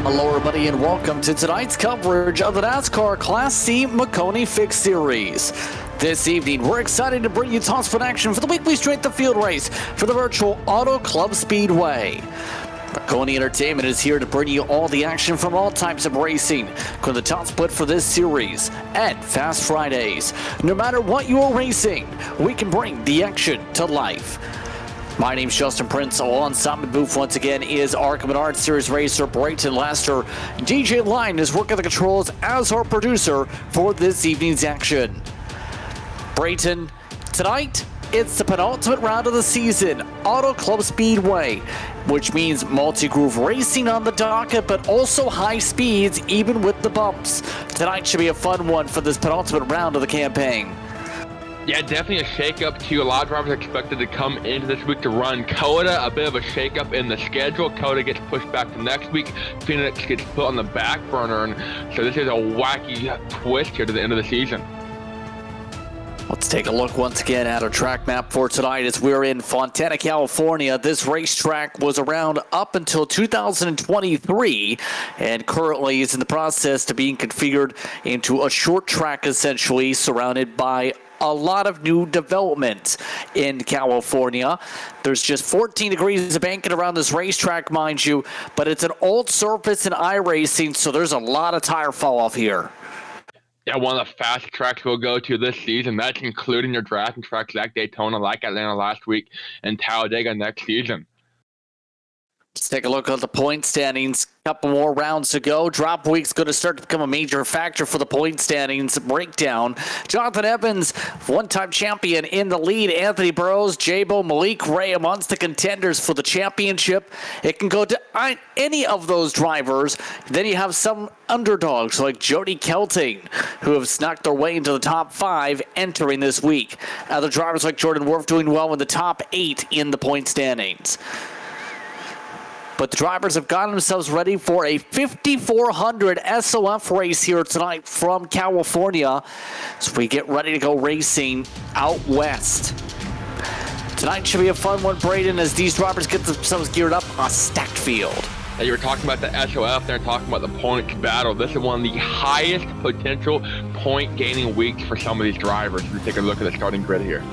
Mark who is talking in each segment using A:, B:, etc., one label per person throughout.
A: Hello everybody and welcome to tonight's coverage of the NASCAR Class C Maconi Fixed Series. This evening, we're excited to bring you top spin action for the weekly straight to field race for the virtual Auto Club Speedway. Maconi Entertainment is here to bring you all the action from all types of racing, including the top split for this series and Fast Fridays. No matter what you are racing, we can bring the action to life. My name's Justin Prince. Alongside the booth once again is our Menard Series racer Brayton Lester. DJ Line is working the controls as our producer for this evening's action. Brayton, tonight it's the penultimate round of the season, Auto Club Speedway, which means multi-groove racing on the docket, but also high speeds even with the bumps. Tonight should be a fun one for this penultimate round of the campaign.
B: Yeah, definitely a shakeup too. A lot of drivers are expected to come into this week to run COTA. A bit of a shakeup in the schedule. COTA gets pushed back to next week. Phoenix gets put on the back burner, and so this is a wacky twist here to the end of the season.
A: Let's take a look once again at our track map for tonight as we're in Fontana, California. This racetrack was around up until 2023 and currently is in the process to being configured into a short track, essentially surrounded by a lot of new development in California. There's just 14 degrees of banking around this racetrack, mind you, but it's an old surface in iRacing, so there's a lot of tire fall off here.
B: Yeah, one of the fastest tracks we'll go to this season. That's including your drafting tracks like Daytona, like Atlanta last week, and Talladega next season.
A: Let's take a look at the point standings. Couple more rounds to go. Drop week's going to start to become a major factor for the point standings breakdown. Jonathan Evans, one-time champion in the lead. Anthony Burrows, Jabo, Malik Ray amongst the contenders for the championship. It can go to any of those drivers. Then you have some underdogs like Jody Kelting, who have snuck their way into the top 5 entering this week. Other drivers like Jordan Worf doing well in the top 8 in the point standings. But the drivers have gotten themselves ready for a 5,400 S.O.F race here tonight from California as we get ready to go racing out west. Tonight should be a fun one, Braden, as these drivers get themselves geared up on a stacked field.
B: Now, you were talking about the S.O.F. They're talking about the points battle. This is one of the highest potential point-gaining weeks for some of these drivers. We take a look at the starting grid here.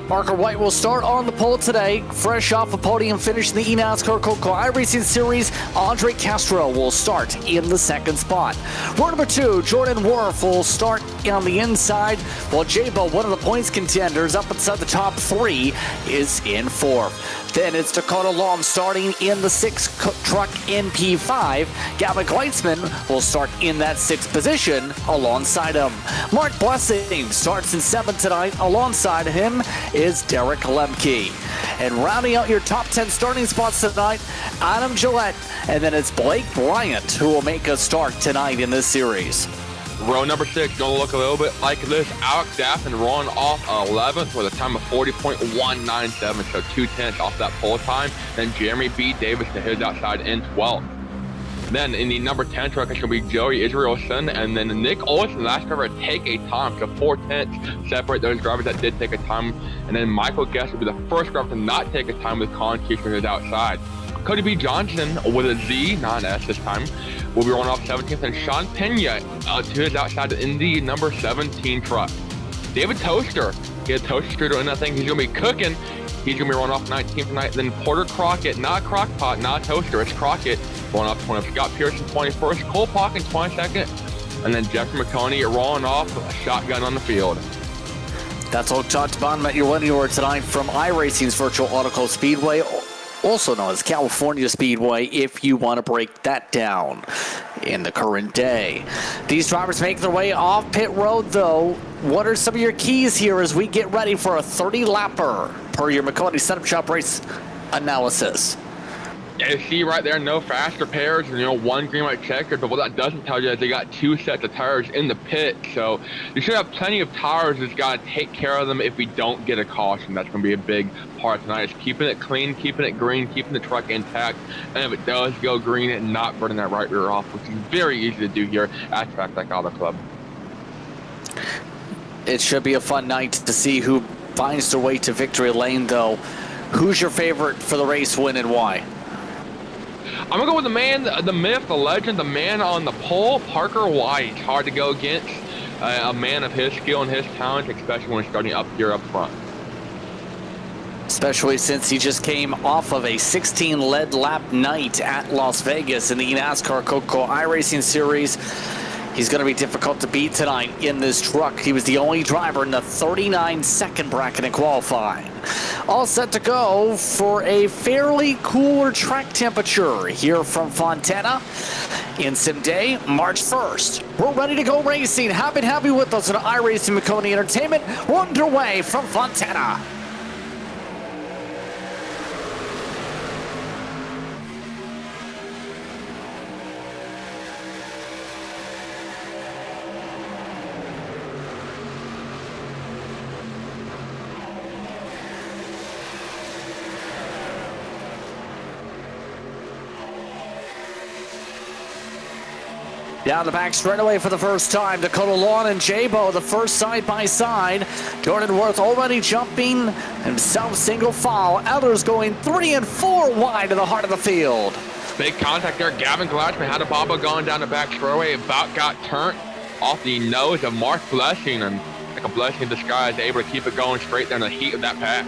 A: Marker White will start on the pole today, fresh off a podium finish in the eNASCAR Coca-Cola iRacing Series. Andre Castro will start in the second spot. Row number 2, Jordan Worf will start on the inside, while Jabo, one of the points contenders up inside the top 3, is in 4th. Then it's Dakota Long starting in the 6th truck in P5. Gavin Gleitzman will start in that 6th position alongside him. Mark Blessing starts in 7th tonight. Alongside him is Derek Lemke. And rounding out your top 10 starting spots tonight, Adam Gillette. And then it's Blake Bryant who will make a start tonight in this series.
B: Row number 6 going to look a little bit like this. Alex Daffin rolling off 11th with a time of 40.197, so 2/10 off that pole time. Then Jeremy B. Davis to his outside in 12th. Then in the number 10 truck, it's going to be Joey Israelson, and then Nick Olson, last driver to take a time. So 4/10 separate those drivers that did take a time. And then Michael Guest will be the first driver to not take a time with Colin Keith to his outside. Cody B. Johnson with a Z, not an S this time, will be rolling off 17th, and Sean Pena to his outside in the number 17 truck. David Toaster, he had Toaster Street doing nothing. He's going to be cooking. He's going to be rolling off 19th tonight. Then Porter Crockett, not Crockpot, not Toaster, it's Crockett, rolling off 20th. Scott Pearson 21st, Cole Pock in 22nd, and then Jeffrey McConey rolling off a shotgun on the field.
A: That's all talked about at your winning order tonight from iRacing's virtual Auto Club Speedway, also known as California Speedway, if you want to break that down in the current day. These drivers make their way off pit road, though. What are some of your keys here as we get ready for a 30-lapper per your Maconi Setup Shop race analysis?
B: Yeah, you see right there, no faster pairs, one green light checker, but what that doesn't tell you is they got 2 sets of tires in the pit, so you should have plenty of tires. Just got to take care of them if we don't get a caution. That's going to be a big part tonight, is keeping it clean, keeping it green, keeping the truck intact, and if it does go green, and not burning that right rear off, which is very easy to do here at a track like Auto Club.
A: It should be a fun night to see who finds their way to victory lane, though. Who's your favorite for the race win and why?
B: I'm gonna go with the man, the myth, the legend, the man on the pole, Parker White. Hard to go against a man of his skill and his talent, especially when starting up here up front.
A: Especially since he just came off of a 16 lead lap night at Las Vegas in the NASCAR Coca-Cola iRacing Series. He's going to be difficult to beat tonight in this truck. He was the only driver in the 39-second bracket in qualifying. All set to go for a fairly cooler track temperature here from Fontana in Sim Day, March 1st. We're ready to go racing. Happy to have you with us on iRacing Maconi Entertainment. We're underway from Fontana. Down the back straightaway for the first time, Dakota Lawn and J-Bo, the first side-by-side. Jordan Worth already jumping himself single file. Others going 3 and 4 wide to the heart of the field.
B: Big contact there. Gavin Glatchman had a bobble going down the back straightaway. About got turned off the nose of Mark Blessing, and like a blessing in disguise, able to keep it going straight there in the heat of that pack.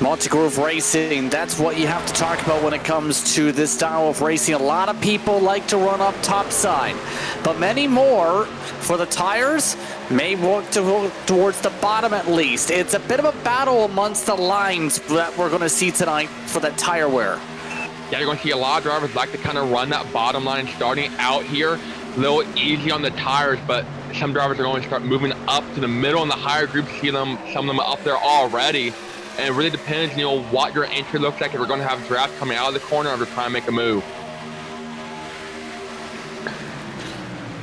A: Multi-groove racing, that's what you have to talk about when it comes to this style of racing. A lot of people like to run up topside, but many more, for the tires, may work towards the bottom at least. It's a bit of a battle amongst the lines that we're going to see tonight for that tire wear.
B: Yeah, you're going to see a lot of drivers like to kind of run that bottom line starting out here. A little easy on the tires, but some drivers are going to start moving up to the middle in the higher groups. See them, some of them up there already. And it really depends, what your entry looks like. If we're going to have drafts coming out of the corner or if we're trying to make a move.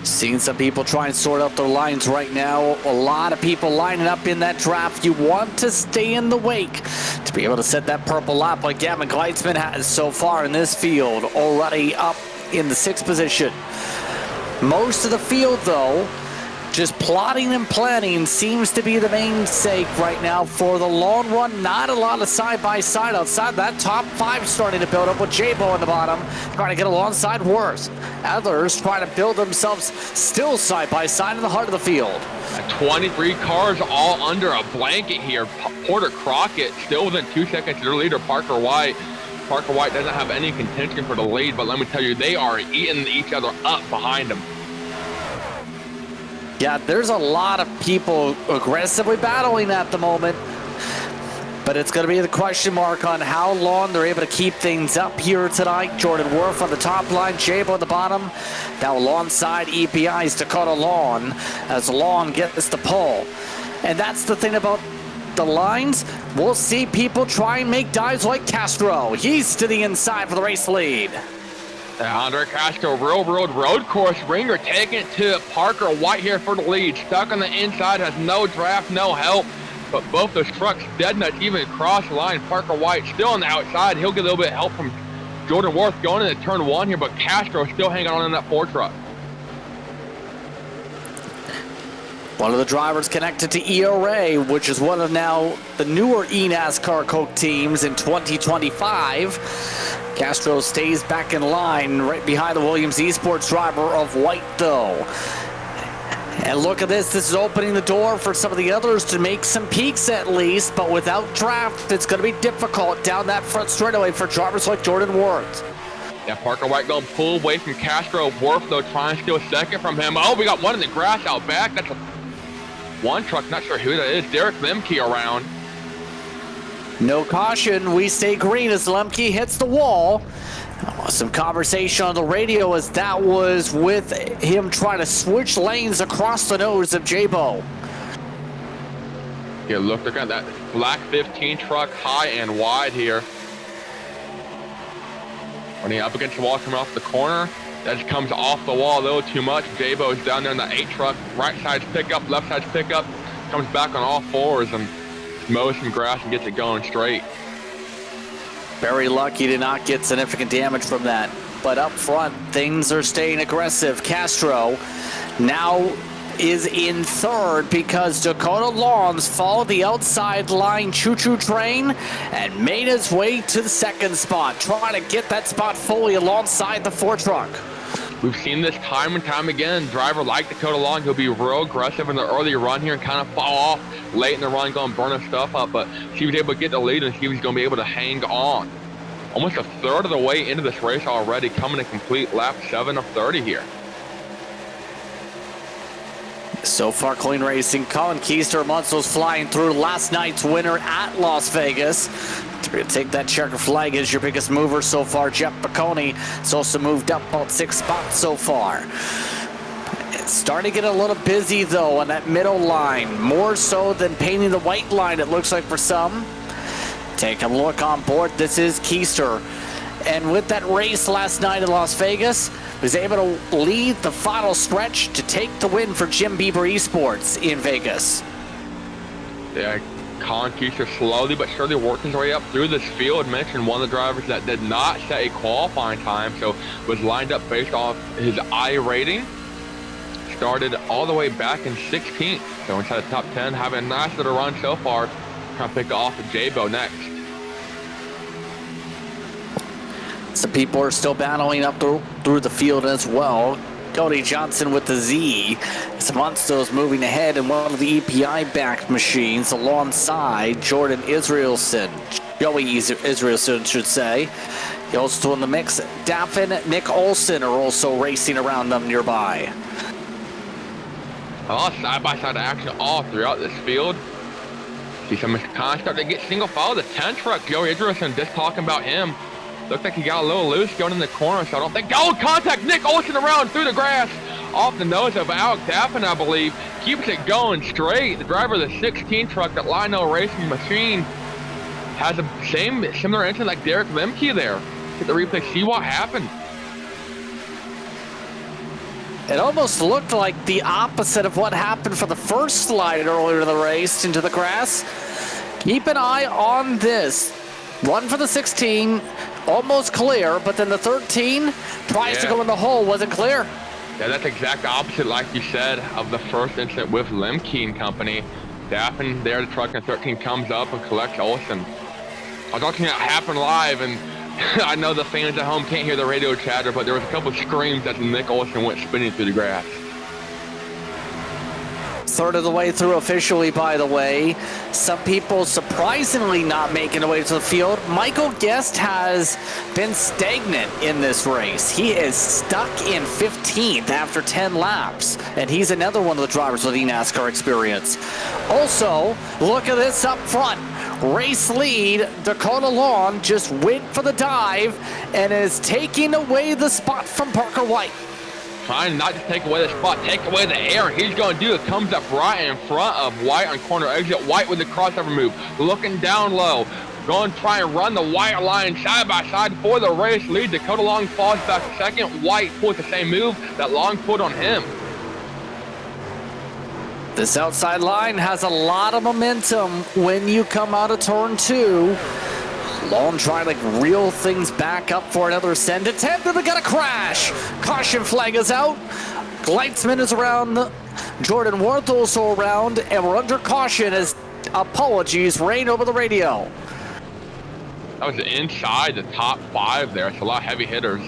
A: Seeing some people try and sort out their lines right now. A lot of people lining up in that draft. You want to stay in the wake to be able to set that purple lap like Gavin Gleitzman has so far in this field, already up in the 6th position. Most of the field, though, just plotting and planning seems to be the main stake right now for the long run. Not a lot of side-by-side outside. That top 5 starting to build up with J-Bo on the bottom, trying to get alongside Worth. Others trying to build themselves still side-by-side in the heart of the field.
B: 23 cars all under a blanket here. Porter Crockett still within 2 seconds of their leader, Parker White. Parker White doesn't have any contention for the lead, but let me tell you, they are eating each other up behind him.
A: Yeah, there's a lot of people aggressively battling at the moment, but it's going to be the question mark on how long they're able to keep things up here tonight. Jordan Worth on the top line, J-Bo on the bottom. Now alongside EPI's Dakota Lawn as Lawn gets the pole. And that's the thing about the lines. We'll see people try and make dives like Castro. He's to the inside for the race lead.
B: Andre Castro, Real Road Road Course ringer, taking it to Parker White here for the lead. Stuck on the inside, has no draft, no help. But both those trucks dead nuts even cross the line. Parker White still on the outside. He'll get a little bit of help from Jordan Worth going into turn 1 here, but Castro still hanging on in that 4 truck.
A: One of the drivers connected to ERA, which is one of now the newer eNASCAR Coke teams in 2025. Castro stays back in line right behind the Williams Esports driver of White, though. And look at this. This is opening the door for some of the others to make some peaks at least, but without draft, it's going to be difficult down that front straightaway for drivers like Jordan Worth.
B: Yeah, Parker White going to pull away from Castro. Worth, though, trying to steal second from him. Oh, we got one in the grass out back. That's one truck. Not sure who that is. Derek Lemke around.
A: No caution. We stay green as Lemke hits the wall. Some conversation on the radio as that was with him trying to switch lanes across the nose of J-Bo.
B: Yeah, look at that black 15 truck high and wide here. Running up against the wall, coming off the corner. That just comes off the wall a little too much. J-Bo is down there in the 8 truck. Right side's pickup, left side's pickup. Comes back on all 4s and mows some grass and gets it going straight.
A: Very lucky to not get significant damage from that. But up front, things are staying aggressive. Castro now is in third because Dakota Lawns followed the outside line choo-choo train and made his way to the second spot, trying to get that spot fully alongside the Ford truck.
B: We've seen this time and time again. Driver like Dakota Long, he'll be real aggressive in the early run here and kind of fall off late in the run, going to burn his stuff up. But she was able to get the lead, and she was going to be able to hang on. Almost a third of the way into this race already, coming to complete lap 7 of 30 here.
A: So far, clean racing. Colin Keister Munzel's flying through, last night's winner at Las Vegas. You're going to take that checker flag as your biggest mover so far. Jeff Maconi has also moved up about 6 spots so far. It's starting to get a little busy, though, on that middle line. More so than painting the white line, it looks like, for some. Take a look on board. This is Keister. And with that race last night in Las Vegas, was able to lead the final stretch to take the win for Jim Bieber Esports in Vegas.
B: Yeah, Colin Keister slowly but surely worked his way up through this field. Mentioned one of the drivers that did not set a qualifying time, so was lined up based off his I rating. Started all the way back in 16th, so inside the top 10, having a nice little run so far. Trying to pick off J-Bo next.
A: Some people are still battling up through the field as well. Cody Johnson with the Z. Monsto's moving ahead in one of the EPI-backed machines alongside Jordan Israelson. Joey Israelson, should say. He also in the mix. Daffin, Nick Olson are also racing around them nearby.
B: Side-by-side action all throughout this field. See some kind start to get single file. The 10 truck, Joey Israelson, just talking about him. Looked like he got a little loose going in the corner, so I don't think. Oh, contact! Nick Olson around through the grass. Off the nose of Alex Daffin, I believe. Keeps it going straight. The driver of the 16 truck, that Lionel Racing machine, has a similar engine like Derek Lemke there. Get the replay, see what happened.
A: It almost looked like the opposite of what happened for the first slide earlier in the race into the grass. Keep an eye on this. Run for the 16, almost clear, but then the 13 tries to go in the hole, wasn't clear.
B: Yeah, that's exact opposite, like you said, of the first incident with Lemke and company. Daffin there, the truck in 13 comes up and collects Olson. I was watching that happen live, and I know the fans at home can't hear the radio chatter, but there was a couple screams as Nick Olson went spinning through the grass.
A: Third of the way through officially, by the way. Some people surprisingly not making their way to the field. Michael Guest has been stagnant in this race. He is stuck in 15th after 10 laps, and he's another one of the drivers with NASCAR experience. Also, look at this up front. Race lead, Dakota Lawn just went for the dive and is taking away the spot from Parker White.
B: Trying not to take away the spot, take away the air. He's going to do it. Comes up right in front of White on corner exit. White with the crossover move, looking down low. Going to try and run the white line side by side for the race lead. Dakota Long falls back second. White pulls the same move that Long put on him.
A: This outside line has a lot of momentum when you come out of turn 2. Long trying to reel things back up for another ascent attempt, and we got a crash. Caution flag is out. Gleitzman is around. Jordan Worth also around, and we're under caution as apologies rain over the radio.
B: That was inside the top 5 there. It's a lot of heavy hitters.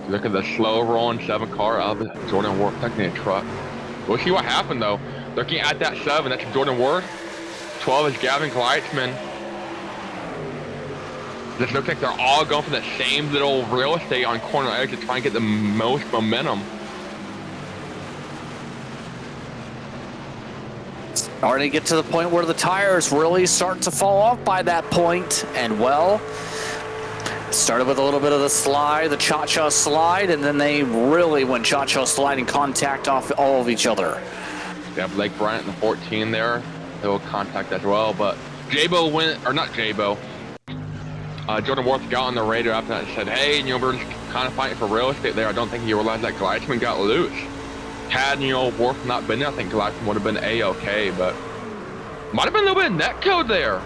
B: Look at the slow rolling 7 car of Jordan Worth taking a truck. We'll see what happened though. Looking at that 7, that's Jordan Worth. 12 is Gavin Gleitzman. This looks like they're all going for the same little real estate on corner exit, trying to get the most momentum.
A: Starting to get to the point where the tires really start to fall off by that point, and well, started with a little bit of the slide, the cha-cha slide, and then they really went cha-cha sliding contact off all of each other.
B: They have Blake Bryant in the 14 there. They will contact as well, but J-Bo went, or not J-Bo, Jordan Worth got on the radio after that and said, hey, we're just kind of fighting for real estate there. I don't think he realized that Gleitzman got loose. Had, Worth not been there, I think Gleitzman would have been A-okay, but might have been a little bit of net code there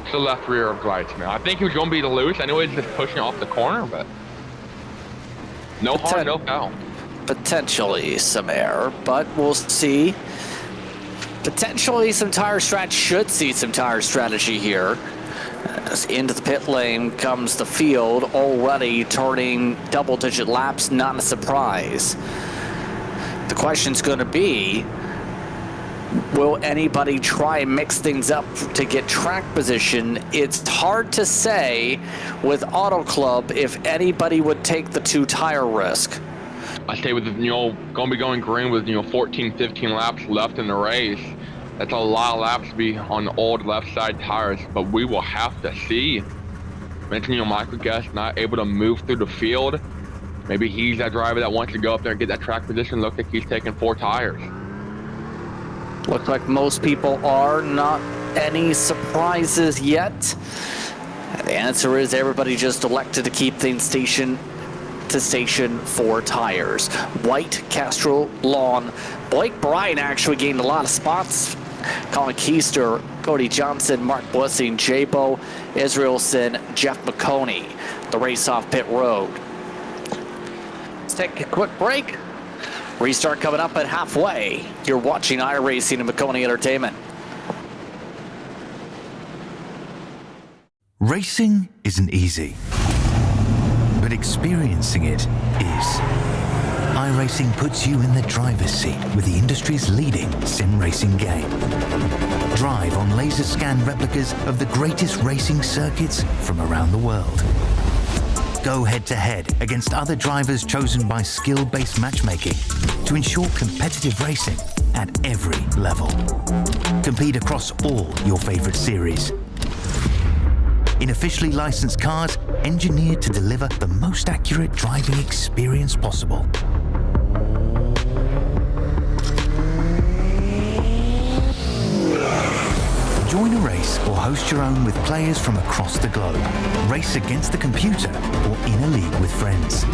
B: to the left rear of Gleitzman. I think he was going to be the loose. I knew he was just pushing off the corner, but no harm, no foul.
A: potentially some air, but we'll see. Potentially some tire stretch, should see some tire strategy here. As into the pit lane comes the field, already turning double-digit laps, not a surprise. The question's going to be, will anybody try and mix things up to get track position? It's hard to say with Auto Club if anybody would take the 2-tire risk.
B: I say with, going to be going green with, 14, 15 laps left in the race. That's a lot of laps to be on the old left side tires, but we will have to see. Mentioned, Michael Guest not able to move through the field. Maybe he's that driver that wants to go up there and get that track position. Looks like he's taking 4 tires.
A: Looks like most people are. Not any surprises yet. The answer is everybody just elected to keep things station to station 4 tires. White, Castro, Lawn. Blake Bryan actually gained a lot of spots. Colin Keister, Cody Johnson, Mark Blessing, Jabo, Israelson, Jeff Maconi. The race off pit road. Let's take a quick break. Restart coming up at halfway. You're watching iRacing and Maconi Entertainment.
C: Racing isn't easy, but experiencing it is. iRacing puts you in the driver's seat with the industry's leading sim racing game. Drive on laser scan replicas of the greatest racing circuits from around the world. Go head-to-head against other drivers chosen by skill-based matchmaking to ensure competitive racing at every level. Compete across all your favorite series. In officially licensed cars, engineered to deliver the most accurate driving experience possible. Join a race or host your own with players from across the globe. Race against the computer or in a league with friends.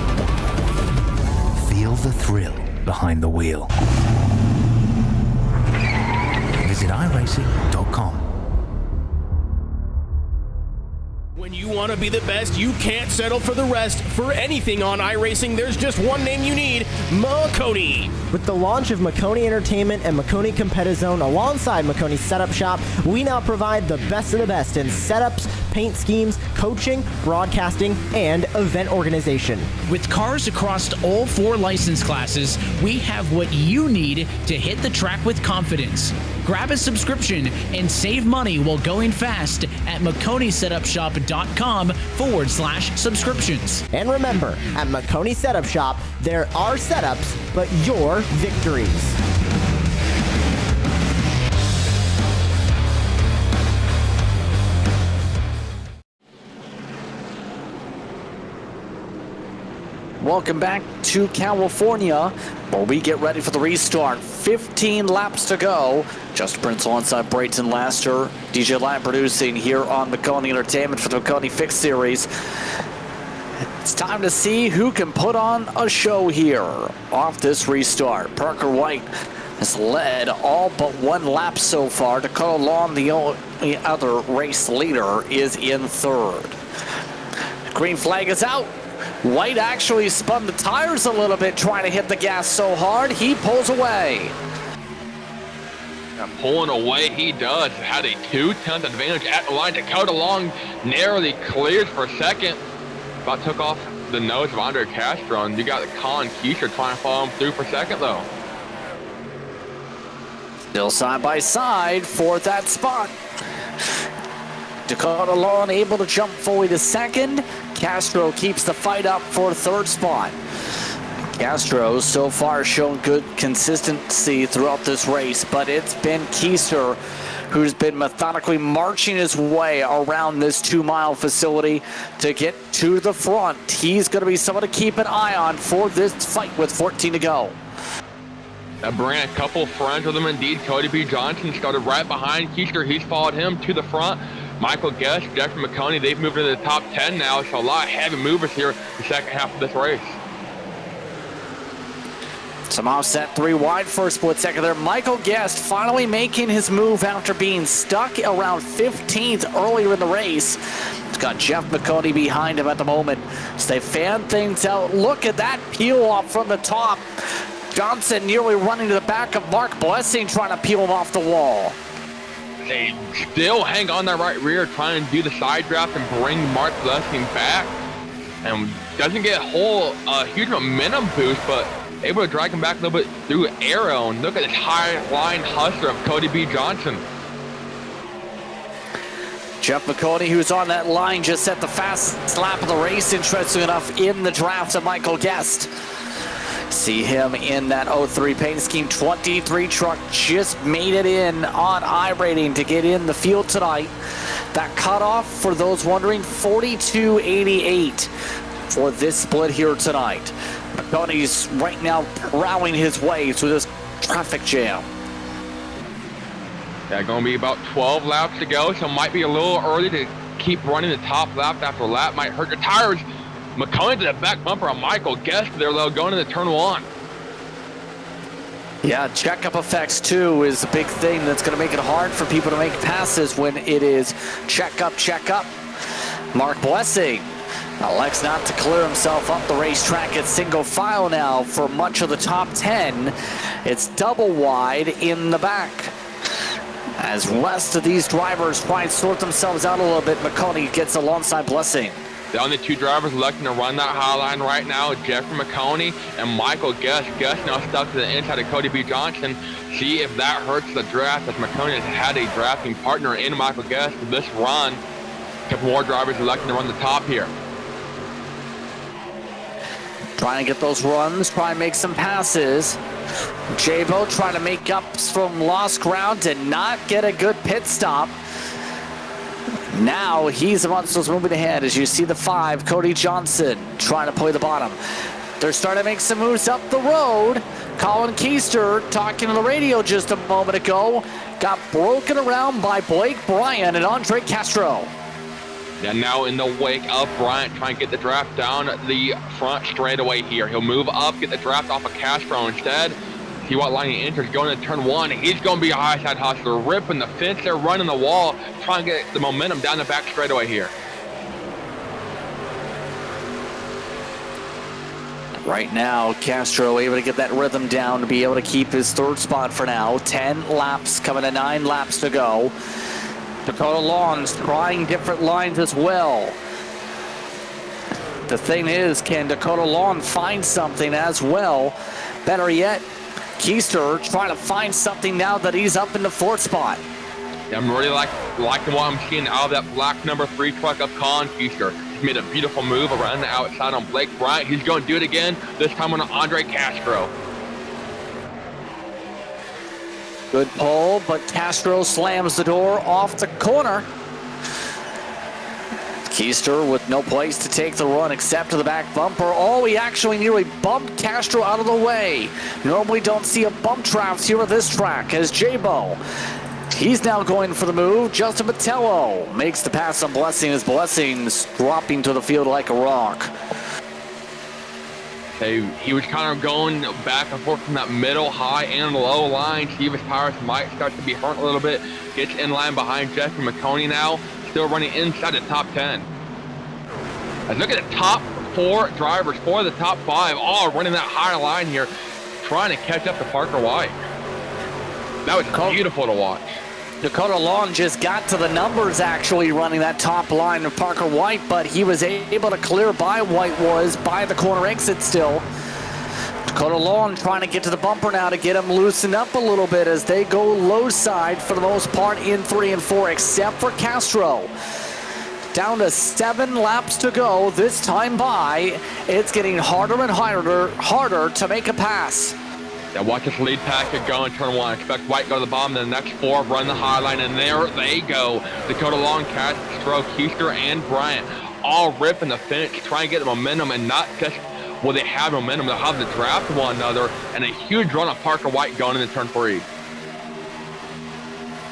C: Feel the thrill behind the wheel. Visit iRacing.com.
D: When you want to be the best, you can't settle for the rest. For anything on iRacing, there's just one name you need, Maconi.
E: With the launch of Maconi Entertainment and Maconi Competizone alongside Maconi Setup Shop, we now provide the best of the best in setups, paint schemes, coaching, broadcasting, and event organization.
F: With cars across all 4 license classes, we have what you need to hit the track with confidence. Grab a subscription and save money while going fast at MaconiSetupShop.com/subscriptions.
E: And remember, at Maconi Setup Shop, there are setups, but your victories.
A: Welcome back to California, where we get ready for the restart. 15 laps to go. Justin Prince alongside Brayton Laster, DJ Light producing here on Maconi Entertainment for the Maconi Fixed Series. It's time to see who can put on a show here off this restart. Parker White has led all but 1 lap so far. Dakota Long, the only other race leader, is in 3rd. Green flag is out. White actually spun the tires a little bit trying to hit the gas so hard, he pulls away.
B: And pulling away he does. Had a 2/10 advantage at the line. Dakota Long narrowly clears for a second. About took off the nose of Andre Castro, and you got Colin Keister trying to follow him through for second though.
A: Still side by side for that spot. Dakota Long able to jump fully to 2nd. Castro keeps the fight up for 3rd spot. Castro so far shown good consistency throughout this race, but it's been Keister who's been methodically marching his way around this 2-mile facility to get to the front. He's going to be someone to keep an eye on for this fight with 14 to go.
B: Brand, a couple friends with him indeed. Cody B. Johnson started right behind Keister. He's followed him to the front. Michael Guest, Jeffrey Maconi, they've moved into the top 10 now, so a lot of heavy movers here in the second half of this race.
A: Some offset 3 wide for a split second there. Michael Guest finally making his move after being stuck around 15th earlier in the race. left. Got Jeff Maconi behind him at the moment. So they fan things out. Look at that peel off from the top. Johnson nearly running to the back of Mark Blessing, trying to peel him off the wall.
B: They still hang on that right rear, trying to do the side draft and bring Mark Blessing back. And doesn't get a huge momentum boost, but able to drag him back a little bit through Arrow. And look at this high line hustler of Cody B. Johnson.
A: Jeff Maconi, who's on that line, just set the fastest lap of the race, interesting enough, in the draft of Michael Guest. See him in that 03 paint scheme 23 truck, just made it in on iRacing to get in the field tonight. That cutoff, for those wondering, 42.88 for this split here tonight. Maconi's right now plowing his way through this traffic jam.
B: Yeah, going to be about 12 laps to go, so might be a little early to keep running the top lap after lap. Might hurt your tires. Maconi to the back bumper on Michael Guest there, though, going into turn one.
A: Yeah, checkup effects, too, is a big thing that's going to make it hard for people to make passes when it is check up, check up. Mark Blessing elects not to clear himself up the racetrack. It's single file now for much of the top 10. It's double wide in the back. As rest of these drivers try and sort themselves out a little bit, Maconi gets alongside Blessing.
B: The only two drivers electing to run that high line right now, Jeffrey Maconi and Michael Guest. Guest now stuck to the inside of Cody B. Johnson. See if that hurts the draft, as Maconi has had a drafting partner in Michael Guest for this run. A couple more drivers electing to run the top here.
A: Trying to get those runs, try and make some passes. J-Bo trying to make up from lost ground, did not get a good pit stop. Now he's the one that's moving ahead. As you see the 5, Cody Johnson trying to play the bottom. They're starting to make some moves up the road. Colin Keister, talking on the radio just a moment ago, got broken around by Blake Bryan and Andre Castro.
B: And now in the wake of Bryant trying to get the draft down the front straightaway here. He'll move up, get the draft off of Castro instead. See what line he enters going into turn one. He's going to be a high side hustler, ripping the fence there, running the wall, trying to get the momentum down the back straightaway here.
A: Right now, Castro able to get that rhythm down to be able to keep his third spot for now. 10 laps, coming to 9 laps to go. Dakota Lawns trying different lines as well. The thing is, can Dakota Lawn find something as well? Better yet, Keister trying to find something now that he's up in the 4th spot.
B: Yeah, I'm really liking what I'm seeing out of that black number 3 truck of Colin Keister. He's made a beautiful move around the outside on Blake Bryant. He's going to do it again, this time on Andre Castro.
A: Good pull, but Castro slams the door off the corner. Keister with no place to take the run except to the back bumper. Oh, he actually nearly bumped Castro out of the way. Normally don't see a bump traps here at this track as J-Bo. He's now going for the move. Justin Botello makes the pass on Blessing as Blessing's dropping to the field like a rock.
B: He was kind of going back and forth from that middle, high, and low line. See if his tires might start to be hurt a little bit. Gets in line behind Jeffrey Maconi now. Still running inside the top 10. And look at the top 4 drivers, 4 of the top 5, all running that high line here, trying to catch up to Parker White. That was beautiful to watch.
A: Dakota Lawn just got to the numbers actually running that top line of Parker White, but he was able to clear by White was by the corner exit still. Dakota Lawn trying to get to the bumper now to get him loosened up a little bit as they go low side for the most part in 3 and 4, except for Castro. Down to 7 laps to go this time by. It's getting harder and harder to make a pass.
B: Yeah, watch this lead packet go in turn 1. Expect White to go to the bottom, then the next 4 run the high line, and there they go. Dakota Long, Castro, Keister, and Bryant all ripping the fence, trying to get the momentum, and not just will they have momentum, they'll have the draft one another, and a huge run of Parker White going into turn 3.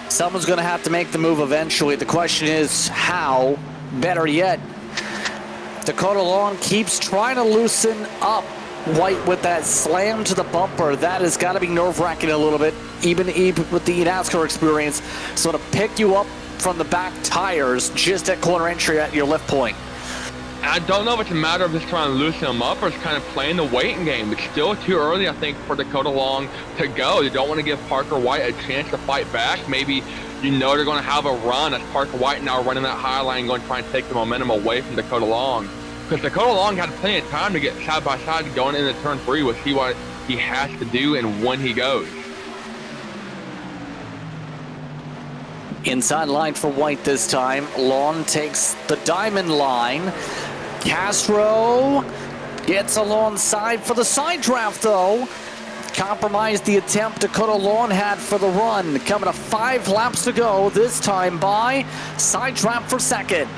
A: Someone's going to have to make the move eventually. The question is how. Better yet, Dakota Long keeps trying to loosen up White with that slam to the bumper. That has got to be nerve-wracking a little bit, even with the NASCAR experience. So to pick you up from the back tires just at corner entry at your lift point.
B: I don't know if it's a matter of just trying to loosen them up or just kind of playing the waiting game. It's still too early, I think, for Dakota Long to go. You don't want to give Parker White a chance to fight back. Maybe you know they're going to have a run as Parker White now running that high line, going to try and take the momentum away from Dakota Long. Because Dakota Long had plenty of time to get side by side going into turn 3. We'll see what he has to do and when he goes.
A: Inside line for White this time. Long takes the diamond line. Castro gets alongside for the side draft though. Compromised the attempt Dakota Long had for the run. Coming to 5 laps to go, this time by side draft for second.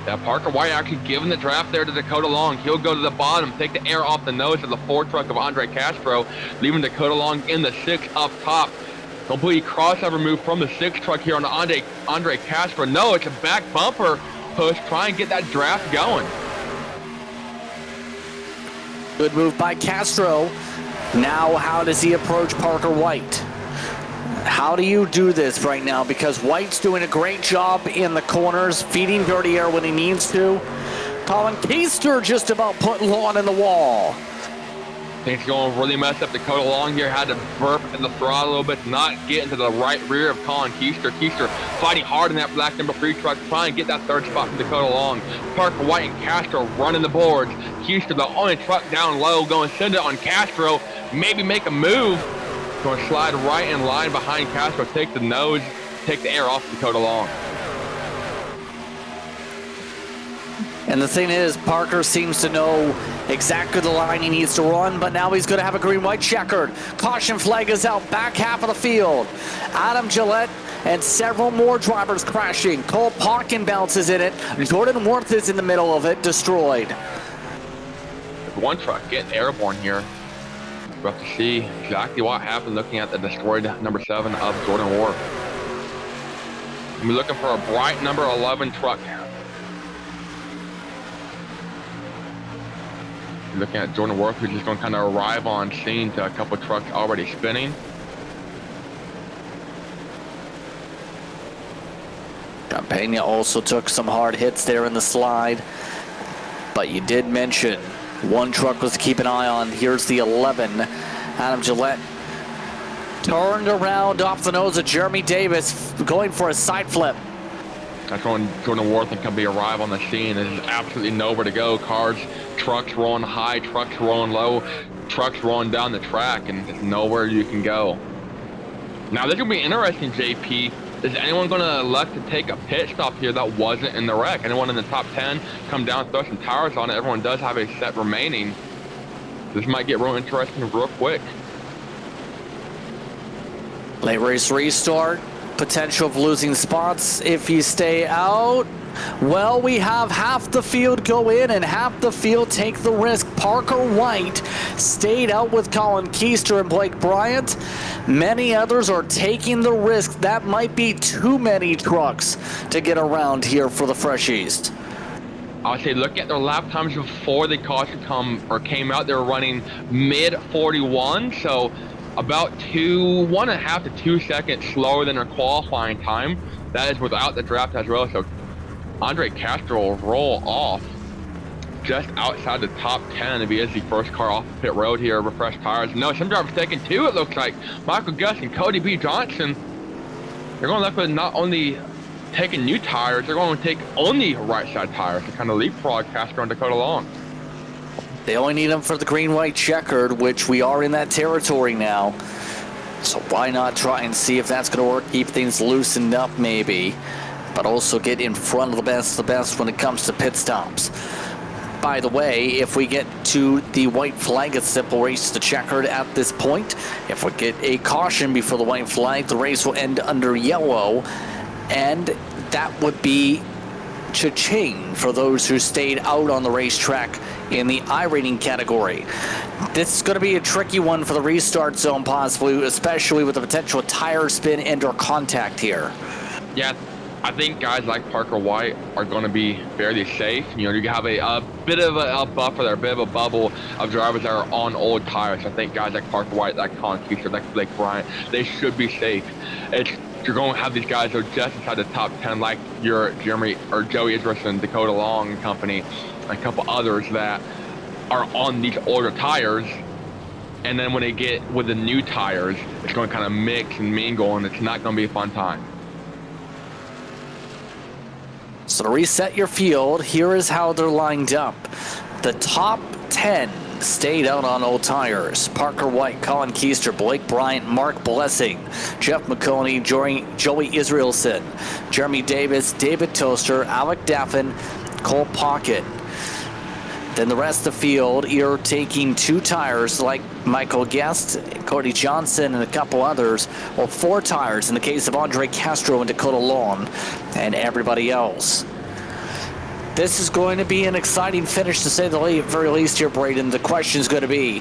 B: Yeah, Parker White actually giving the draft there to Dakota Long. He'll go to the bottom, take the air off the nose of the 4 truck of Andre Castro, leaving Dakota Long in the 6 up top. Complete crossover move from the 6 truck here on Andre Castro. No, it's a back bumper push. Try and get that draft going.
A: Good move by Castro. Now, how does he approach Parker White? How do you do this right now? Because White's doing a great job in the corners, feeding dirty air when he needs to. Colin Keister just about put Long in the wall.
B: Things going really messed up. Dakota Long here had to burp in the throttle a little bit to not get into the right rear of Colin Keister. Keister fighting hard in that black number 3 truck, trying to get that 3rd spot from Dakota Long. Parker White and Castro running the boards. Keister, the only truck down low, going to send it on Castro. Maybe make a move. Going to slide right in line behind Castro, take the nose, take the air off Dakota Long.
A: And the thing is, Parker seems to know exactly the line he needs to run, but now he's going to have a green-white checkered. Caution flag is out, back half of the field. Adam Gillette and several more drivers crashing. Cole Parkin bounces in it. Jordan Worth is in the middle of it, destroyed.
B: 1 truck getting airborne here. We'll have to see exactly what happened looking at the destroyed number 7 of Jordan Worth. We're looking for a bright number 11 truck. Looking at Jordan Worth, who's just going to kind of arrive on scene to a couple of trucks already spinning.
A: Campagna also took some hard hits there in the slide, but you did mention 1 truck was to keep an eye on. Here's the 11. Adam Gillette turned around off the nose of Jeremy Davis, going for a side flip.
B: That's when Jordan Worth can be arrive on the scene. There's absolutely nowhere to go. Cars, trucks rolling high, trucks rolling low, trucks rolling down the track, and there's nowhere you can go. Now this will be interesting, JP. Is anyone going to elect to take a pit stop here that wasn't in the wreck? Anyone in the top 10 come down, throw some tires on it? Everyone does have a set remaining. This might get real interesting real quick.
A: Late race restart. Potential of losing spots if you stay out. Well, we have half the field go in and half the field take the risk. Parker White stayed out with Colin Keister and Blake Bryant. Many others are taking the risk. That might be too many trucks to get around here for the Freshies.
B: I would say look at their lap times before the caution came out. They were running mid 41, so about 1.5 to 2 seconds slower than their qualifying time. That is without the draft as well. So Andre Castro will roll off just outside the top 10 if he is the first car off the pit road here. Refresh tires. No, some drivers taking 2, it looks like. Michael Gus and Cody B. Johnson. They're going left with not only taking new tires, they're going to take only right side tires to kind of leapfrog Castro and Dakota Long.
A: They only need them for the green-white checkered, which we are in that territory now. So why not try and see if that's going to work, keep things loosened up maybe, but also get in front of the best when it comes to pit stops. By the way, if we get to the white flag, it's simple race to checkered at this point. If we get a caution before the white flag, the race will end under yellow, and that would be cha-ching for those who stayed out on the racetrack in the iRacing category. This is going to be a tricky one for the restart zone possibly, especially with the potential tire spin and or contact here.
B: Yeah, I think guys like Parker White are going to be fairly safe. You know, you have a bit of a buffer there, a bit of a bubble of drivers that are on old tires. I think guys like Parker White, like Colin Keister, like Blake Bryant, they should be safe. It's you're going to have these guys that are just inside the top 10, like your Jeremy or Joey Israelson, Dakota Long and company, and a couple others that are on these older tires. And then when they get with the new tires, it's going to kind of mix and mingle, and it's not going to be a fun time.
A: So to reset your field, here is how they're lined up. The top 10 stayed out on old tires. Parker White, Colin Keister, Blake Bryant, Mark Blessing, Jeff Maconi, Joey Israelson, Jeremy Davis, David Toaster, Alec Daffin, Cole Pocket. Then the rest of the field, you're taking 2 tires like Michael Guest, Cody Johnson, and a couple others, or 4 tires in the case of Andre Castro and Dakota Long, and everybody else. This is going to be an exciting finish, to say the very least here, Braden. The question is going to be,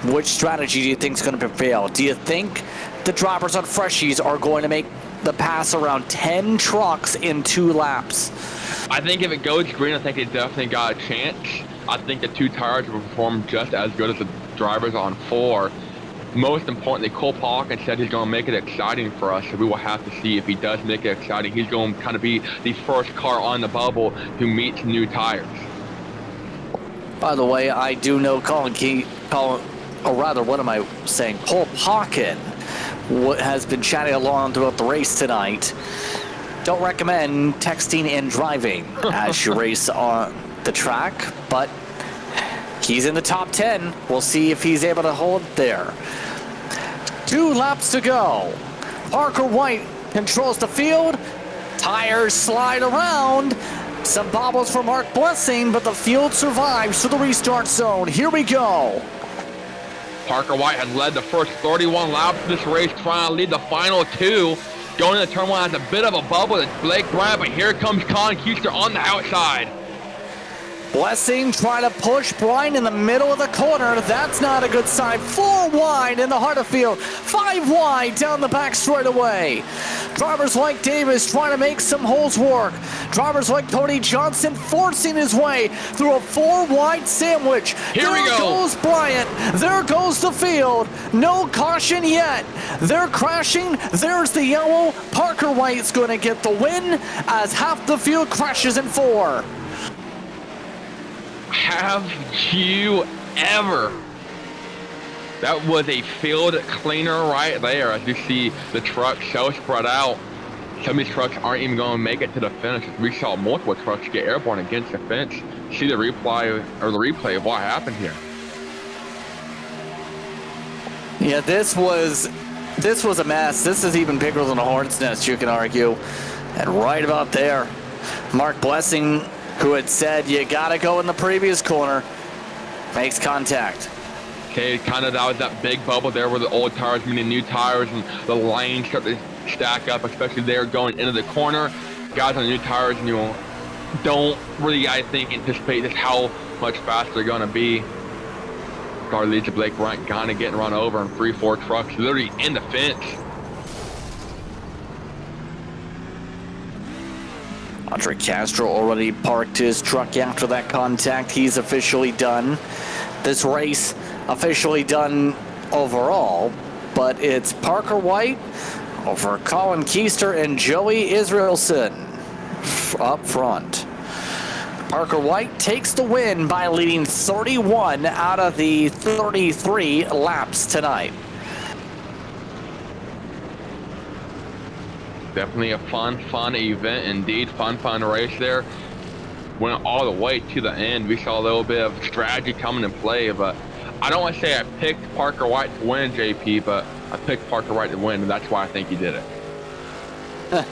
A: which strategy do you think is going to prevail? Do you think the drivers on Freshies are going to make the pass around 10 trucks in 2 laps?
B: I think if it goes green, I think they definitely got a chance. I think the 2 tires will perform just as good as the drivers on 4. Most importantly, Cole Pocket said he's going to make it exciting for us, so we will have to see if he does make it exciting. He's going to kind of be the first car on the bubble who meets new tires.
A: By the way, I do know Cole Pocket has been chatting along throughout the race tonight. Don't recommend texting and driving as you race on the track, but he's in the top 10. We'll see if he's able to hold there. 2 laps to go. Parker White controls the field. Tires slide around. Some bobbles for Mark Blessing, but the field survives to the restart zone. Here we go.
B: Parker White has led the first 31 laps of this race, trying to lead the final 2. Going into turn 1 has a bit of a bubble to Blake Bryant, but here comes Colin Keister on the outside.
A: Blessing trying to push Brian in the middle of the corner. That's not a good sign. 4 wide in the heart of field. 5 wide down the back straightaway. Drivers like Davis trying to make some holes work. Drivers like Cody Johnson forcing his way through a 4 wide sandwich.
B: Here we go.
A: There goes Bryant. There goes the field. No caution yet. They're crashing. There's the yellow. Parker White's going to get the win as half the field crashes in 4.
B: Have you ever? That was a field cleaner right there. As you see the truck so spread out, some of these trucks aren't even going to make it to the finish. We saw multiple trucks get airborne against the fence. See the replay of what happened here.
A: Yeah, this was a mess. This is even bigger than a hornet's nest, you can argue. And right about there, Mark Blessing, who had said you gotta go in the previous corner, makes contact.
B: Okay, kind of that was that big bubble there where the old tires meeting new tires and the lanes start to stack up, especially there going into the corner. Guys on the new tires, don't really, I think, anticipate just how much faster they're gonna be. Car leads to Blake Bryant kind of getting run over, and 3-4 trucks literally in the fence.
A: Andre Castro already parked his truck after that contact. He's officially done. This race officially done overall, but it's Parker White over Colin Keister and Joey Israelson up front. Parker White takes the win by leading 31 out of the 33 laps tonight.
B: Definitely a fun event indeed. Fun race there. Went all the way to the end. We saw a little bit of strategy coming in play, but I don't want to say I picked Parker White to win, JP, but I picked Parker White to win, and that's why I think he did it.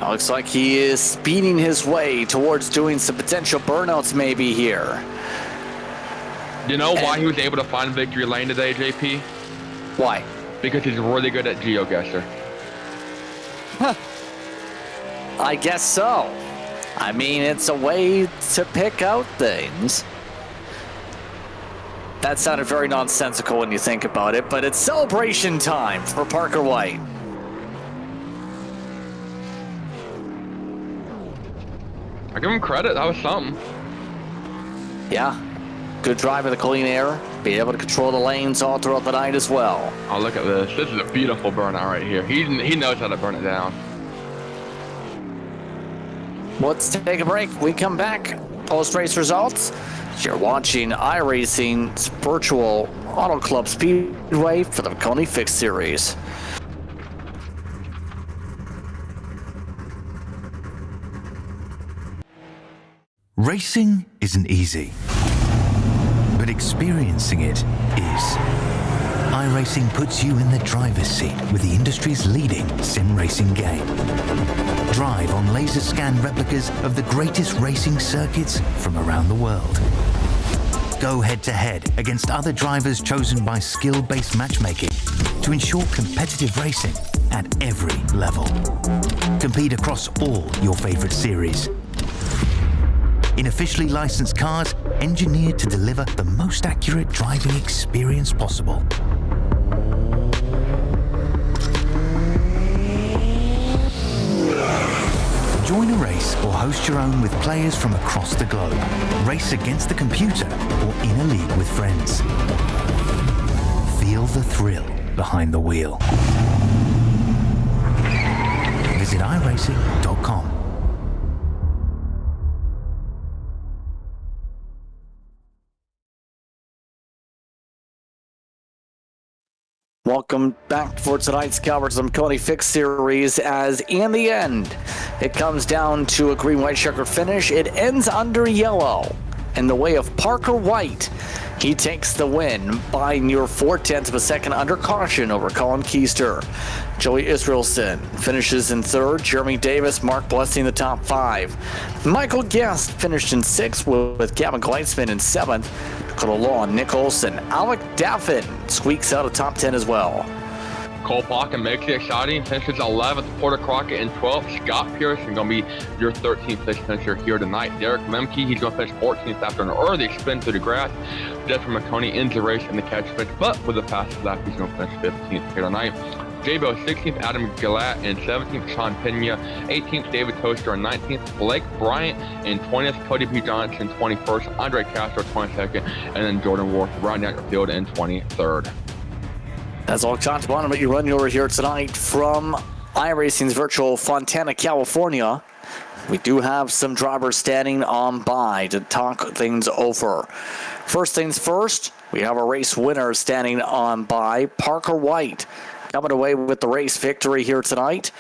A: Looks like he is speeding his way towards doing some potential burnouts maybe here.
B: You know why he was able to find victory lane today, JP?
A: Why?
B: Because he's really good at geoguessr.
A: I guess so. I mean, it's a way to pick out things. That sounded very nonsensical when you think about it, but it's celebration time for Parker White.
B: I give him credit. That was something.
A: Yeah. Good drive with the clean air. be able to control the lanes all throughout the night as well.
B: Oh, look at this. This is a beautiful burnout right here. He knows how to burn it down.
A: Let's take a break. We come back. Post-race results. You're watching iRacing's virtual Auto Club Speedway for the Maconi Fixed Series.
C: Racing isn't easy, but experiencing it is. iRacing puts you in the driver's seat with the industry's leading sim racing game. Drive on laser scan replicas of the greatest racing circuits from around the world. Go head to head against other drivers chosen by skill-based matchmaking to ensure competitive racing at every level. Compete across all your favorite series. In officially licensed cars, engineered to deliver the most accurate driving experience possible. Join a race or host your own with players from across the globe. Race against the computer or in a league with friends. Feel the thrill behind the wheel. Visit iRacing.com.
A: Welcome back for tonight's coverage of the Maconi Fixed Series, as in the end, it comes down to a green-white checkered finish. It ends under yellow in the way of Parker White. He takes the win by near 0.4 of a second under caution over Colin Keister. Joey Israelson finishes in third. Jeremy Davis, Mark Blessing the top five. Michael Guest finished in sixth with Gavin Gleitzman in seventh. Dakota Law, Nick Olson, Alec Daffin squeaks out a top 10 as well.
B: Cole Plotkin makes it exciting, finishes 11th. Porter Crockett in 12th. Scott Pearson going to be your 13th place finisher here tonight. Derek Lemke, he's going to finish 14th after an early spin through the grass. Jeff Maconi ends the race in the catch finish, but with a fastest lap, he's going to finish 15th here tonight. J-Bo 16th, Adam Galat in 17th, Sean Pena 18th, David Toaster in 19th, Blake Bryant in 20th, Cody P. Johnson 21st, Andre Castro 22nd, and then Jordan Worth rounding out your field in 23rd.
A: That's all talked about, but you run over here tonight from iRacing's virtual Fontana, California. We do have some drivers standing on by to talk things over. First things first, we have a race winner standing on by, Parker White, coming away with the race victory here tonight.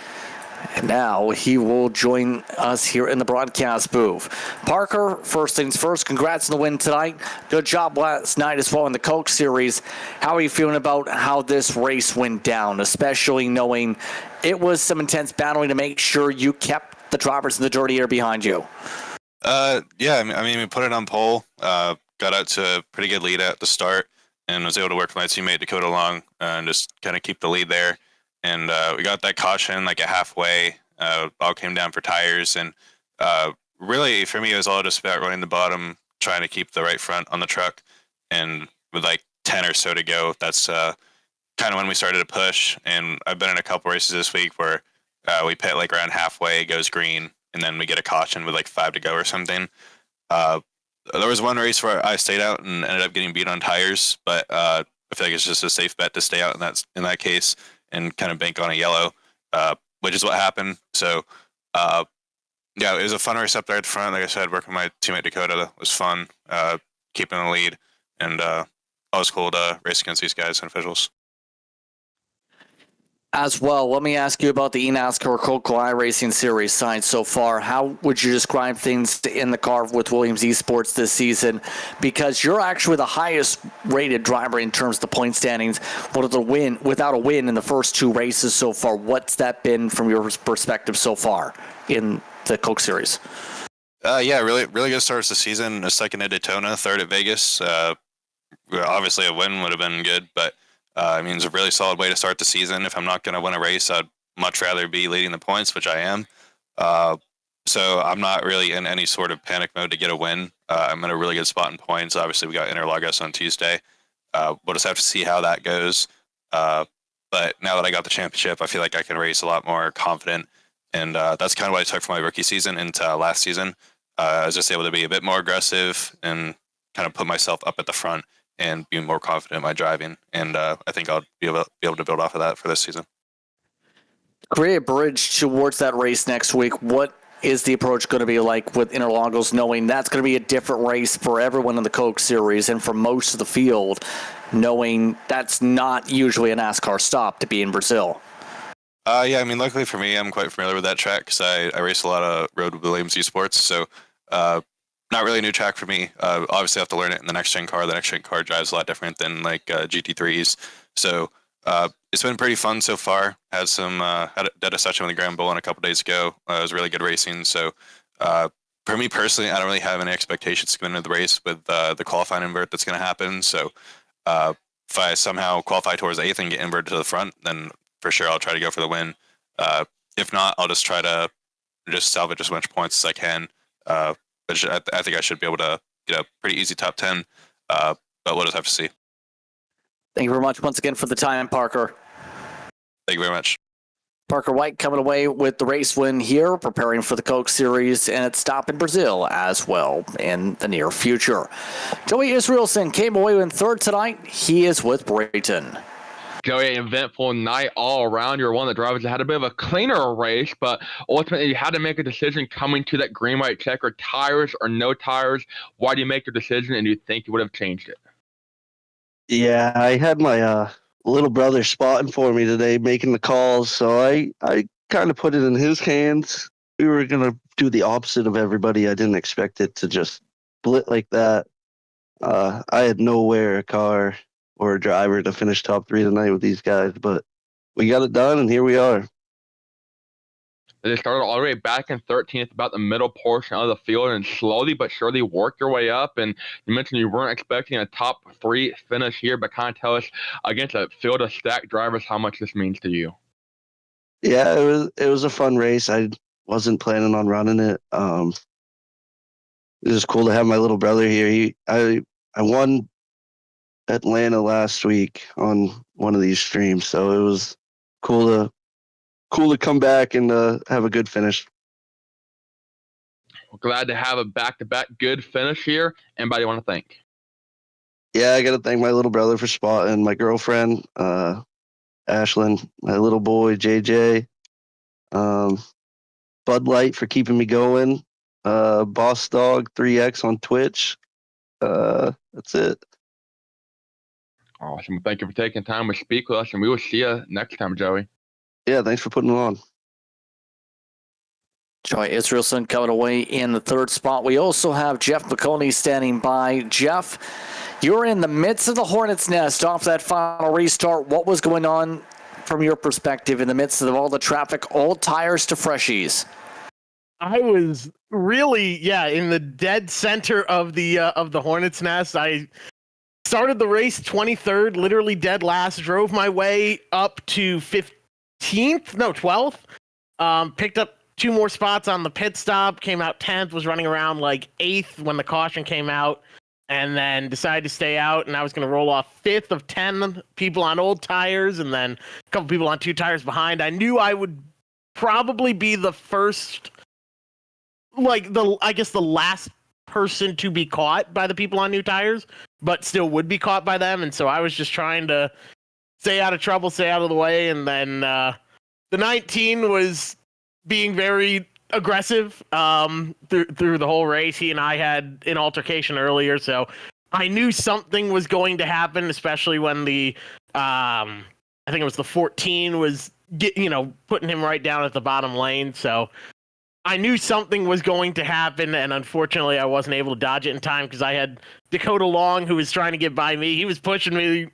A: And now he will join us here in the broadcast booth. Parker, first things first, congrats on the win tonight. Good job last night as well in the Coke Series. How are you feeling about how this race went down, especially knowing it was some intense battling to make sure you kept the drivers in the dirty air behind you?
G: Yeah, I mean, we put it on pole, got out to a pretty good lead at the start, and was able to work with my teammate Dakota Long and just kind of keep the lead there. And we got that caution like at halfway. All came down for tires, and really for me it was all just about running the bottom, trying to keep the right front on the truck. And with like 10 or so to go, that's kind of when we started to push. And I've been in a couple races this week where we pit like around halfway, it goes green, and then we get a caution with like 5 to go or something. There was one race where I stayed out and ended up getting beat on tires, but I feel like it's just a safe bet to stay out in that case and kind of bank on a yellow, which is what happened. So, yeah, it was a fun race up there at the front. Like I said, working with my teammate Dakota was fun, keeping the lead, and always cool to race against these guys and officials.
A: As well, let me ask you about the eNASCAR Coco iRacing Series side so far. How would you describe things in the car with Williams Esports this season? Because you're actually the highest rated driver in terms of the point standings without a win in the first 2 races so far. What's that been from your perspective so far in the Coke Series?
G: Yeah, really good start to the season. A second at Daytona, third at Vegas. Obviously a win would have been good, but I mean, it's a really solid way to start the season. If I'm not going to win a race, I'd much rather be leading the points, which I am. So I'm not really in any sort of panic mode to get a win. I'm in a really good spot in points. Obviously, we got Interlagos on Tuesday. We'll just have to see how that goes. But now that I got the championship, I feel like I can race a lot more confident. And that's kind of what I took from my rookie season into last season. I was just able to be a bit more aggressive and kind of put myself up at the front and be more confident in my driving. And I think I'll be able to build off of that for this season.
A: Create a bridge towards that race next week. What is the approach going to be like with Interlagos, knowing that's going to be a different race for everyone in the Coke Series and for most of the field, knowing that's not usually a NASCAR stop to be in Brazil?
G: Yeah, I mean, luckily for me, I'm quite familiar with that track because I race a lot of road with Williams eSports, so not really a new track for me. Obviously, I have to learn it in the next gen car. The next gen car drives a lot different than like GT3s, so it's been pretty fun so far. Did a session with the Grand Bull a couple days ago. It was really good racing. So for me personally, I don't really have any expectations to go into the race with the qualifying invert that's going to happen. So if I somehow qualify towards 8th and get inverted to the front, then for sure I'll try to go for the win. If not, I'll just try to just salvage as much points as I can. But I think I should be able to get a pretty easy top 10. But we'll just have to see.
A: Thank you very much once again for the time, Parker.
G: Thank you very much.
A: Parker White coming away with the race win here, preparing for the Coke Series and its stop in Brazil as well in the near future. Joey Israelson came away in 3rd tonight. He is with Brayton.
B: Joey, eventful night all around. You're one of the drivers that had a bit of a cleaner race, but ultimately you had to make a decision coming to that green, white checker, tires or no tires. Why do you make your decision, and do you think you would have changed it?
H: Yeah, I had my little brother spotting for me today, making the calls, so I kind of put it in his hands. We were going to do the opposite of everybody. I didn't expect it to just split like that. I had nowhere a car or a driver to finish top 3 tonight with these guys, but we got it done, and here we are.
B: They started all the way back in 13th, about the middle portion of the field, and slowly but surely worked your way up. And you mentioned you weren't expecting a top 3 finish here, but kind of tell us, against a field of stacked drivers, how much this means to you.
H: Yeah, it was a fun race. I wasn't planning on running it. It was cool to have my little brother here. I won Atlanta last week on one of these streams, so it was cool to come back and have a good finish.
B: We're glad to have a back-to-back good finish here. Anybody you want to thank?
H: Yeah, I got to thank my little brother for spotting, my girlfriend, Ashlyn, my little boy, JJ, Bud Light for keeping me going, Boss Dog 3X on Twitch. That's it.
B: Awesome. Thank you for taking time to speak with us, and we will see you next time, Joey.
H: Yeah, thanks for putting it on.
A: Joey Israelson coming away in the 3rd spot. We also have Jeff Maconi standing by. Jeff, you're in the midst of the Hornet's Nest off that final restart. What was going on from your perspective in the midst of all the traffic, old tires to freshies?
D: I was really, in the dead center of the Hornet's Nest. I started the race 23rd, literally dead last, drove my way up to 12th. Picked up 2 more spots on the pit stop, came out 10th, was running around like 8th when the caution came out, and then decided to stay out, and I was going to roll off 5th of 10 people on old tires, and then a couple people on 2 tires behind. I knew I would probably be the first, the last person to be caught by the people on new tires, but still would be caught by them, and so I was just trying to stay out of trouble, stay out of the way, and then the 19 was being very aggressive through the whole race. He and I had an altercation earlier, so I knew something was going to happen, especially when the I think it was the 14 was putting him right down at the bottom lane. So I knew something was going to happen, and unfortunately I wasn't able to dodge it in time because I had Dakota Long, who was trying to get by me. He was pushing me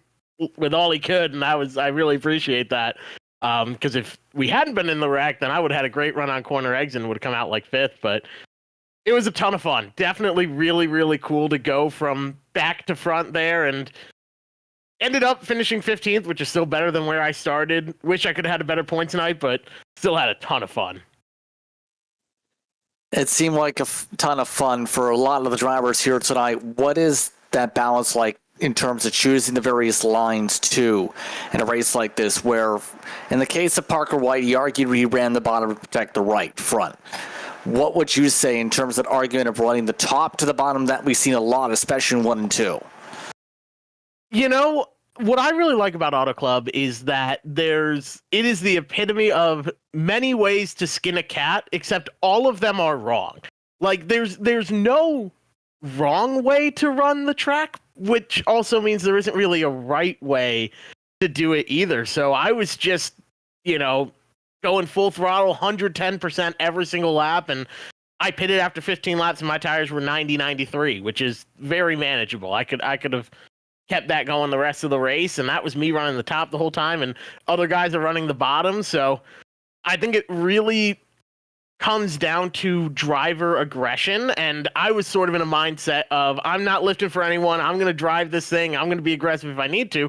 D: with all he could, and I really appreciate that. Because if we hadn't been in the wreck, then I would have had a great run on corner eggs and would have come out like 5th. But it was a ton of fun. Definitely really, really cool to go from back to front there, and ended up finishing 15th, which is still better than where I started. Wish I could have had a better point tonight, but still had a ton of fun.
A: It seemed like a ton of fun for a lot of the drivers here tonight. What is that balance like in terms of choosing the various lines too in a race like this, where in the case of Parker White, he argued he ran the bottom to protect the right front? What would you say in terms of argument of running the top to the bottom that we've seen a lot, especially in 1 and 2?
D: You know, what I really like about Auto Club is that it is the epitome of many ways to skin a cat, except all of them are wrong. Like there's no wrong way to run the track, which also means there isn't really a right way to do it either. So I was just, going full throttle, 110% every single lap, and I pitted after 15 laps and my tires were 90-93, which is very manageable. I could have kept that going the rest of the race, and that was me running the top the whole time, and other guys are running the bottom. So I think it really comes down to driver aggression, and I was sort of in a mindset of, I'm not lifting for anyone, I'm going to drive this thing, I'm going to be aggressive if I need to,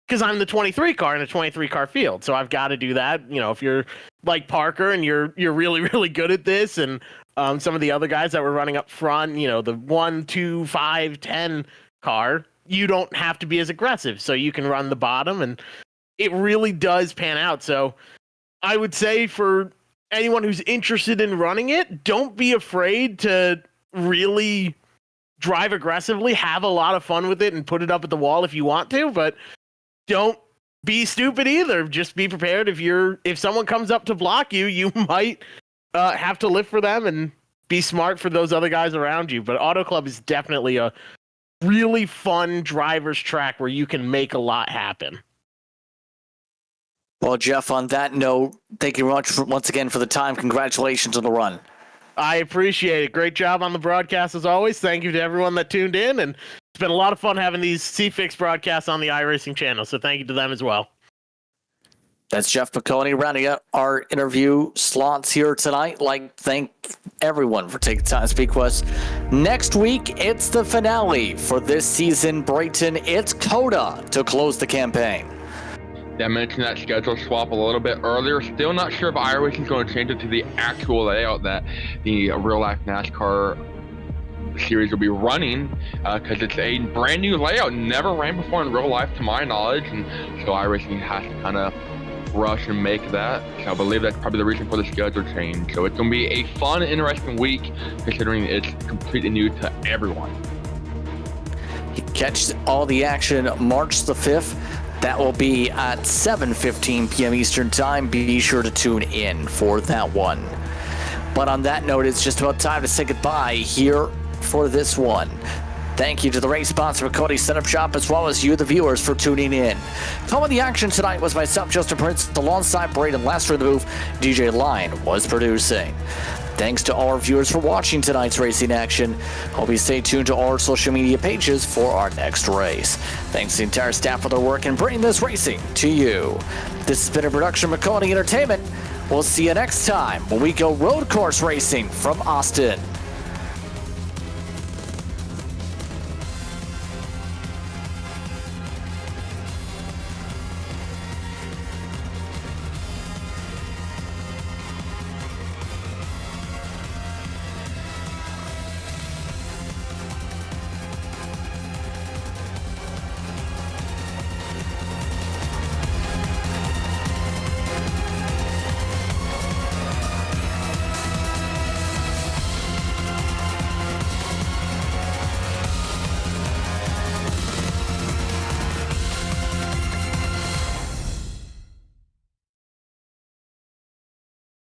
D: because I'm the 23 car in a 23 car field, so I've got to do that. If you're like Parker and you're really, really good at this, and some of the other guys that were running up front, the 1, 2, 5, 10 car, you don't have to be as aggressive, so you can run the bottom, and it really does pan out. So I would say for anyone who's interested in running it, don't be afraid to really drive aggressively, have a lot of fun with it, and put it up at the wall if you want to, but don't be stupid either. Just be prepared. If someone comes up to block you, you might have to lift for them, and be smart for those other guys around you. But Auto Club is definitely a really fun driver's track where you can make a lot happen.
A: Well, Jeff, on that note, thank you very much once again for the time. Congratulations on the run.
D: I appreciate it. Great job on the broadcast as always. Thank you to everyone that tuned in, and it's been a lot of fun having these C Fixed broadcasts on the iRacing channel, so thank you to them as well.
A: That's Jeff Maconi rounding up our interview slots here tonight. Thank everyone for taking time to speak with us. Next week, it's the finale for this season. Brayton, it's Coda to close the campaign.
B: I mentioned that schedule swap a little bit earlier. Still not sure if iRacing is going to change it to the actual layout that the real-life NASCAR series will be running, because it's a brand new layout, never ran before in real life to my knowledge, and so iRacing has to kind of rush and make that. So I believe that's probably the reason for the schedule change. So it's going to be a fun, interesting week, considering it's completely new to everyone.
A: You catch all the action March the 5th. That will be at 7:15 p.m. Eastern Time. Be sure to tune in for that one. But on that note, it's just about time to say goodbye here for this one. Thank you to the race sponsor, Maconi Setup Shop, as well as you, the viewers, for tuning in. Calling the action tonight was myself, Justin Prince, alongside Braden Lester in the booth. DJ Line was producing. Thanks to all our viewers for watching tonight's racing action. Hope you stay tuned to all our social media pages for our next race. Thanks to the entire staff for their work in bringing this racing to you. This has been a production of Maconi Entertainment. We'll see you next time when we go road course racing from Austin.